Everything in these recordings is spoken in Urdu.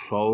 100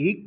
1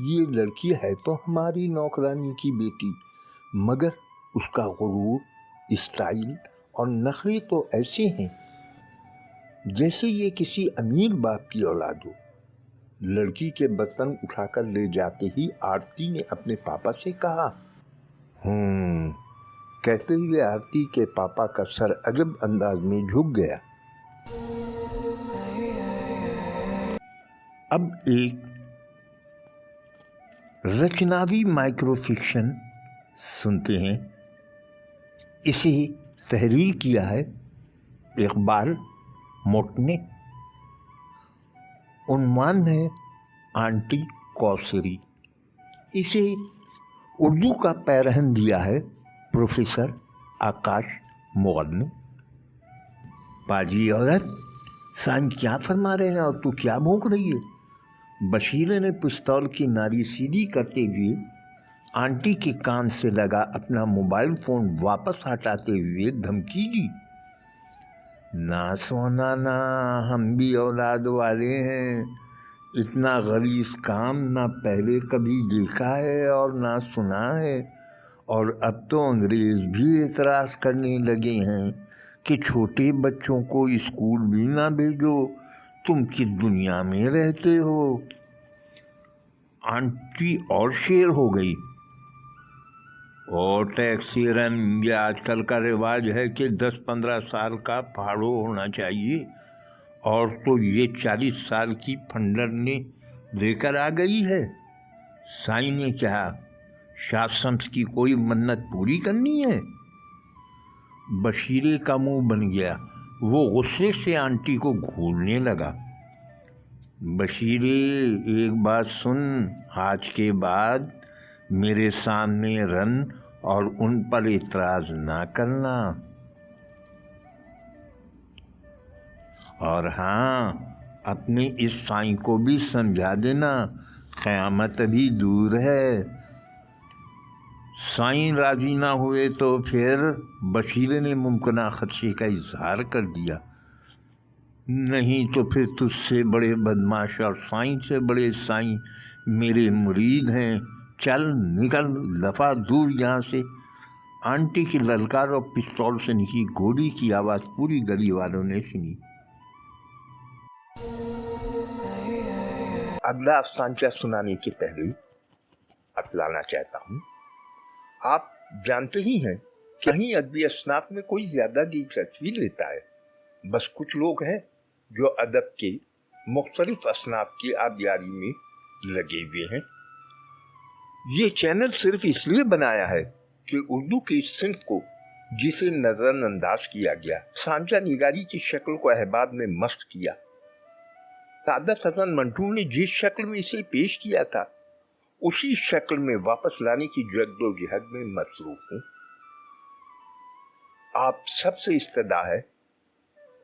یہ لڑکی ہے تو ہماری نوکرانی کی بیٹی، مگر اس کا غرور، اسٹائل اور نخرے تو ایسے ہیں جیسے یہ کسی امیر باپ کی اولاد ہو۔ لڑکی کے برتن اٹھا کر لے جاتے ہی آرتی نے اپنے پاپا سے کہا۔ کہتے ہوئے آرتی کے پاپا کا سر عجب انداز میں جھک گیا۔ اب ایک رچناوی مائکرو فکشن سنتے ہیں۔ اسے تحریر کیا ہے اقبال موٹ نے۔ عنوان ہے آنٹی کوثری۔ اسے اردو کا پیرہن دیا ہے پروفیسر آکاش مغل نے۔ پاجی عورت، سائن کیا فرما رہے ہیں اور تو کیا بھونک رہی ہے؟ بشیرے نے پستول کی نالی سیدھی کرتے ہوئے آنٹی کے کان سے لگا اپنا موبائل فون واپس ہٹاتے ہوئے دھمکی دی۔ نہ سونا نا، ہم بھی اولاد والے ہیں۔ اتنا غلیظ کام نہ پہلے کبھی دیکھا ہے اور نہ سنا ہے، اور اب تو انگریز بھی اعتراض کرنے لگے ہیں کہ چھوٹے بچوں کو اسکول بھی نہ بھیجو، تم کس دنیا میں رہتے ہو؟ آنٹی اور شیر ہو گئی۔ اور ٹیکسی رن، یہ آج کل کا رواج ہے کہ 10-15 سال کا پھاڑو ہونا چاہیے، اور تو یہ 40 سال کی پھنڈر نے لے کر آ گئی ہے۔ سائیں نے کہا، شاہ شمس کی کوئی منت پوری کرنی ہے؟ بشیرے کا منہ بن گیا، وہ غصے سے آنٹی کو گھورنے لگا۔ بشیرے، ایک بات سن، آج کے بعد میرے سامنے رن اور ان پر اعتراض نہ کرنا، اور ہاں، اپنے اس سائیں کو بھی سمجھا دینا، قیامت ابھی دور ہے۔ سائیں راضی نہ ہوئے تو پھر بشیرے نے ممکنہ خدشے کا اظہار کر دیا، نہیں تو پھر تجھ سے بڑے بدماش اور سائیں سے بڑے سائیں میرے مرید ہیں، چل نکل، دفعہ دور یہاں سے۔ آنٹی کی للکار اور پستول سے نکلی گولی کی آواز پوری گلی والوں نے سنی۔ اگلا افسانچہ سنانے کے پہلے بتلانا چاہتا ہوں، آپ جانتے ہی ہیں کہ کہیں ادبی اصناف میں کوئی زیادہ دلچسپی لیتا ہے۔ بس کچھ لوگ ہیں جو ادب کے مختلف اصناف کی آبیاری میں لگے ہوئے ہیں۔ یہ چینل صرف اس لیے بنایا ہے کہ اردو کی اس صنف کو جسے نظر انداز کیا گیا، سانچہ نگاری کی شکل کو احباب نے مست کیا۔ سعادت حسن منٹو نے جس شکل میں اسے پیش کیا تھا، اسی شکل میں واپس لانے کی جد و جہد میں مصروف ہوں۔ آپ سب سے استدعا ہے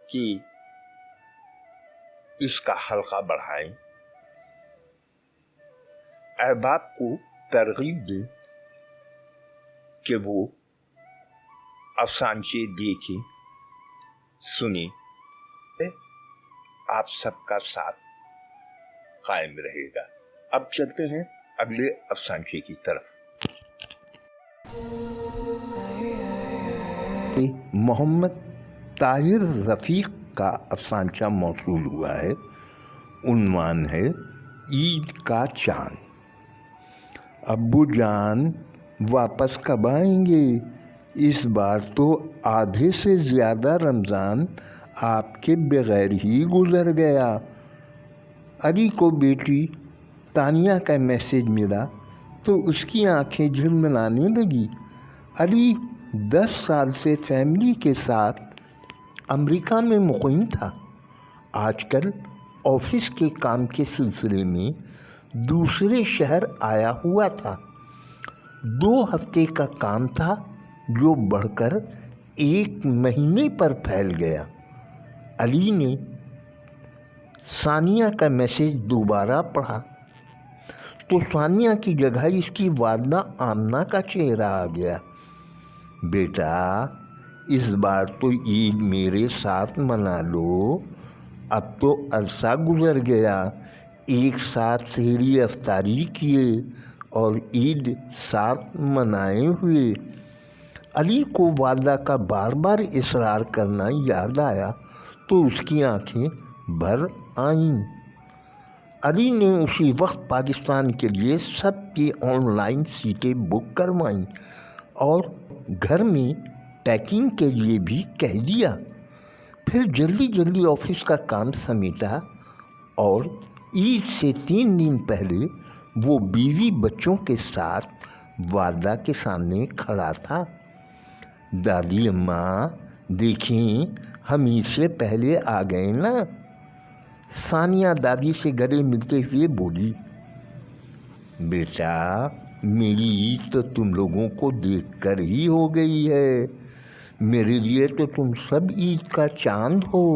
کہ اس کا حلقہ بڑھائیں، احباب کو ترغیب دیں کہ وہ افسانچے دیکھیں، سنیں۔ آپ سب کا ساتھ قائم رہے گا۔ اب چلتے ہیں اگلے افسانچے کی طرف۔ محمد طاہر رفیق کا افسانچہ موصول ہوا ہے۔ عنوان ہے عید کا چاند۔ ابو جان واپس کب آئیں گے؟ اس بار تو آدھے سے زیادہ رمضان آپ کے بغیر ہی گزر گیا۔ علی کو بیٹی تانیہ کا میسج ملا تو اس کی آنکھیں جھلملانے لگی۔ علی 10 سال سے فیملی کے ساتھ امریکہ میں مقیم تھا۔ آج کل آفس کے کام کے سلسلے میں دوسرے شہر آیا ہوا تھا۔ 2 ہفتے کا کام تھا جو بڑھ کر 1 مہینے پر پھیل گیا۔ علی نے ثانیہ کا میسج دوبارہ پڑھا تو ثانیہ کی جگہ اس کی والدہ آمنہ کا چہرہ آ گیا۔ بیٹا، اس بار تو عید میرے ساتھ منا لو، اب تو عرصہ گزر گیا، ایک ساتھ سحری افطاری کیے اور عید ساتھ منائے ہوئے۔ علی کو والدہ کا بار بار اصرار کرنا یاد آیا تو اس کی آنکھیں بھر آئیں۔ علی نے اسی وقت پاکستان کے لیے سب کی آن لائن سیٹیں بک کروائیں اور گھر میں پیکنگ کے لیے بھی کہہ دیا۔ پھر جلدی جلدی آفس کا کام سمیٹا اور عید سے 3 دن پہلے وہ بیوی بچوں کے ساتھ والدہ کے سامنے کھڑا تھا۔ دادی اماں دیکھیں ہم عید سے پہلے آ گئے نا۔ ثانیہ دادی سے گلے ملتے ہوئے بولی، بیٹا میری عید تو تم لوگوں کو دیکھ کر ہی ہو گئی ہے، میرے لیے تو تم سب عید کا چاند ہو۔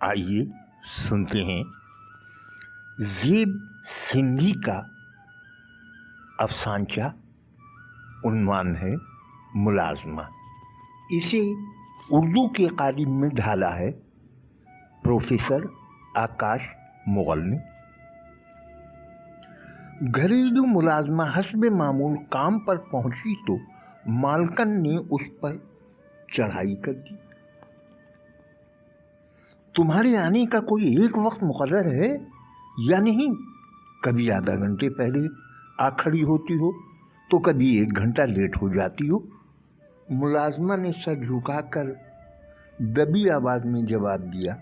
آئیے سنتے ہیں زیب سندھی کا افسانچہ، عنوان ہے ملازمہ۔ اسے اردو کے قالب میں ڈھالا ہے پروفیسر آکاش مغل نے۔ گھریلو ملازمہ حسب معمول کام پر پہنچی تو مالکن نے اس پر چڑھائی کر دی۔ تمہارے آنے کا کوئی ایک وقت مقرر ہے یا نہیں؟ کبھی آدھا گھنٹے پہلے آ کھڑی ہوتی ہو تو کبھی 1 گھنٹہ لیٹ ہو جاتی ہو۔ ملازمہ نے سر جھکا کر دبی آواز میں جواب دیا،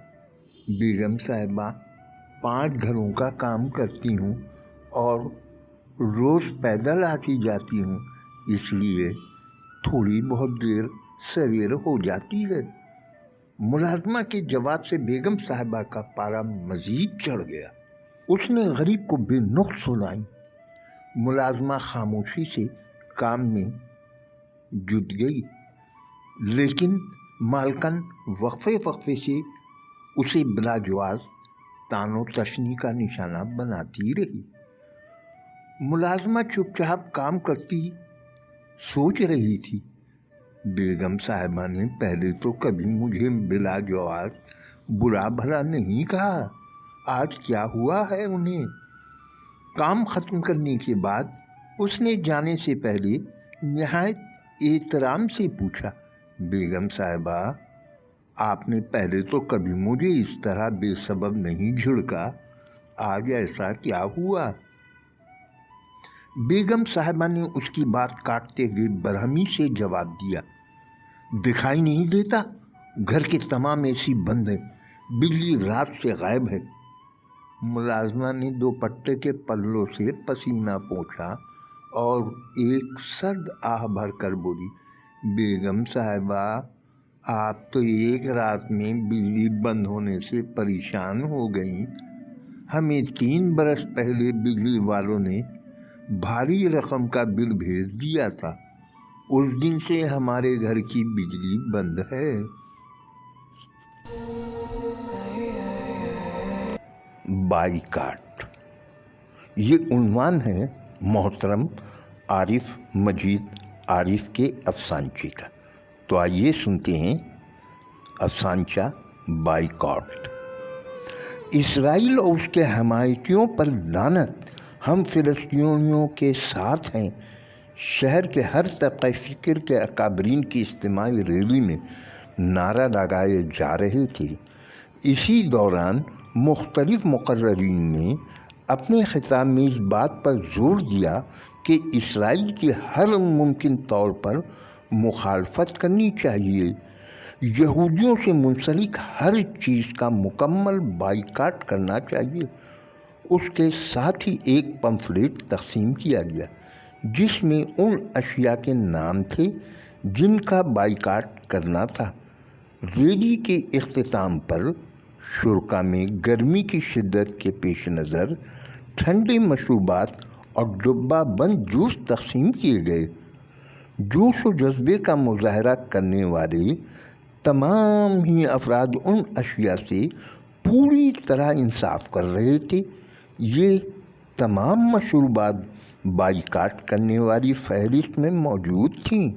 بیگم صاحبہ 5 گھروں کا کام کرتی ہوں اور روز پیدل آتی جاتی ہوں، اس لیے تھوڑی بہت دیر سویر ہو جاتی ہے۔ ملازمہ کے جواب سے بیگم صاحبہ کا پارا مزید چڑھ گیا۔ اس نے غریب کو بے نقص سنائی۔ ملازمہ خاموشی سے کام میں جٹ گئی، لیکن مالکن وقفے وقفے سے اسے بلا جواز تان و تشنی کا نشانہ بناتی رہی۔ ملازمہ چپ چاپ کام کرتی سوچ رہی تھی، بیگم صاحبہ نے پہلے تو کبھی مجھے بلا جواز برا بھلا نہیں کہا، آج کیا ہوا ہے انہیں؟ کام ختم کرنے کے بعد اس نے جانے سے پہلے نہایت احترام سے پوچھا، بیگم صاحبہ آپ نے پہلے تو کبھی مجھے اس طرح بے سبب نہیں جھڑکا، آج ایسا کیا ہوا؟ بیگم صاحبہ نے اس کی بات کاٹتے ہوئے برہمی سے جواب دیا، دکھائی نہیں دیتا؟ گھر کے تمام اے سی بند ہیں، بجلی رات سے غائب ہے۔ ملازمہ نے دوپٹے کے پلوں سے پسینہ پوچھا اور ایک سرد آہ بھر کر بولی، بیگم صاحبہ آپ تو ایک رات میں بجلی بند ہونے سے پریشان ہو گئیں، ہمیں 3 برس پہلے بجلی والوں نے بھاری رقم کا بل بھیج دیا تھا، اس دن سے ہمارے گھر کی بجلی بند ہے۔ بائیکاٹ، یہ عنوان ہے محترم عارف مجید عارف کے افسانچے کا۔ تو آئیے سنتے ہیں افسانچہ بائیکاٹ۔ اسرائیل اور اس کے حمایتیوں پر لعنت، ہم فلسطینیوں کے ساتھ ہیں، شہر کے ہر طبقہ فکر کے اکابرین کی اجتماعی ریلی میں نعرہ لگائے جا رہے تھے۔ اسی دوران مختلف مقررین نے اپنے خطاب میں اس بات پر زور دیا کہ اسرائیل کی ہر ممکن طور پر مخالفت کرنی چاہیے، یہودیوں سے منسلک ہر چیز کا مکمل بائیکاٹ کرنا چاہیے۔ اس کے ساتھ ہی ایک پمفلیٹ تقسیم کیا گیا جس میں ان اشیاء کے نام تھے جن کا بائیکاٹ کرنا تھا۔ ریلی کے اختتام پر شرکا میں گرمی کی شدت کے پیش نظر ٹھنڈے مشروبات اور ڈبہ بند جوس تقسیم کیے گئے۔ جوش و جذبے کا مظاہرہ کرنے والے تمام ہی افراد ان اشیاء سے پوری طرح انصاف کر رہے تھے۔ یہ تمام مشروبات بائیکاٹ کرنے والی فہرست میں موجود تھیں۔